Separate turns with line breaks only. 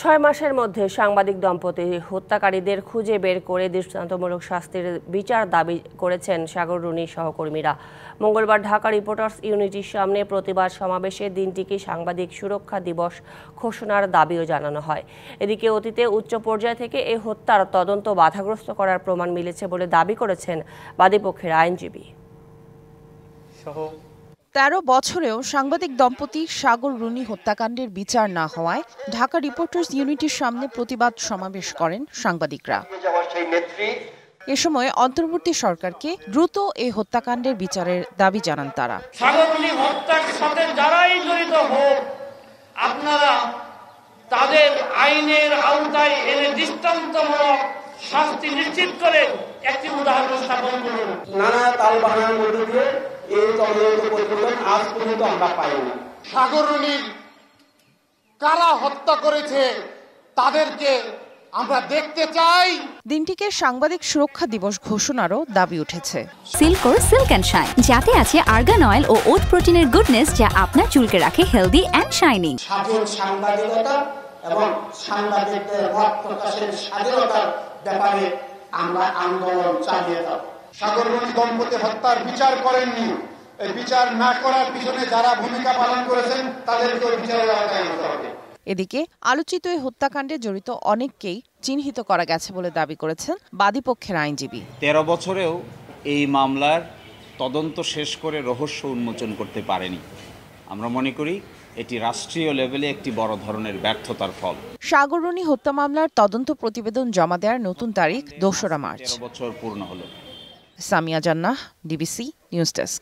6 মাসের মধ্যে সাংবাদিক দম্পতি হত্যাকারীদের খুঁজে বের করে দৃষ্টান্তমূলক শাস্তির বিচার দাবি করেছেন সাগর রুনি সহকর্মীরা। মঙ্গলবার ঢাকা রিপোর্টার্স ইউনিটির সামনে প্রতিবাদ সমাবেশে দিনটিকে সাংবাদিক সুরক্ষা দিবস ঘোষণার দাবিও জানানো হয়। এদিকে অতীতে উচ্চ পর্যায় থেকে এই হত্যার তদন্ত বাধাগ্রস্ত করার প্রমাণ মিলেছে বলে দাবি করেছেন বাদীপক্ষের আইনজীবী।
13 বছরেও সাংবাদিক দম্পতি সাগর রুনি হত্যাকাণ্ডের বিচার না হওয়ায় ঢাকা রিপোর্টার্স ইউনিটির সামনে প্রতিবাদ সমাবেশ করেন সাংবাদিকরা। এ সময় অন্তর্বর্তী সরকারকে দ্রুত এই হত্যাকাণ্ডের বিচারের দাবি জানান তারা।
সাগর রুনি হত্যার সাথে যারাই জড়িত হোক, আপনারা তাদের আইনের আওতায় এনে দৃষ্টান্তমূলক শাস্তি নিশ্চিত করে একটি উদাহরণ স্থাপন করুন।
নানা তালবাহানার মধ্যে দিয়ে এই তদন্ত প্রতিবেদন আজ পর্যন্ত আমরা পাইনি।
সাগর রুনির কারা হত্যা করেছে তাদেরকে আমরা দেখতে চাই।
দিনটিকে সাংবাদিক সুরক্ষা দিবস ঘোষণারও দাবি উঠেছে।
সিল্কোর সিল্ক অ্যান্ড শাইন, যাতে আছে আর্গান অয়েল ও ওট প্রোটিনের গুডনেস, যা আপনার চুলকে রাখে হেলদি অ্যান্ড শাইনিং।
স্বাধীন সাংবাদিকতা এবং সাংবাদিকদের মত প্রকাশের স্বাধীনতার ব্যাপারে আমরা আন্দোলন চালিয়ে যাব।
সাগর রুনি দম্পতি হত্যার বিচার করেননি, এই বিচার না করার পিছনে যারা ভূমিকা পালন করেছেন তাদেরকে বিচারের আওতায় আনতে হবে।
এদিকে আলোচিত এই হত্যাকাণ্ডে জড়িত অনেককেই চিহ্নিত করা গেছে বলে দাবি করেছেন বাদীপক্ষের আইনজীবী।
13 বছরেও এই মামলার তদন্ত শেষ করে রহস্য উন্মোচন করতে পারেনি। আমরা মনে করি এটি রাষ্ট্রীয় লেভেলে একটি বড় ধরনের ব্যর্থতার ফল।
সাগর রুনি হত্যা মামলার তদন্ত প্রতিবেদন জমা দেওয়ার নতুন তারিখ 2রা মার্চ।
13 বছর পূর্ণ হলো।
সামিয়া জান্নাহ, ডিবিসি নিউজ ডেস্ক।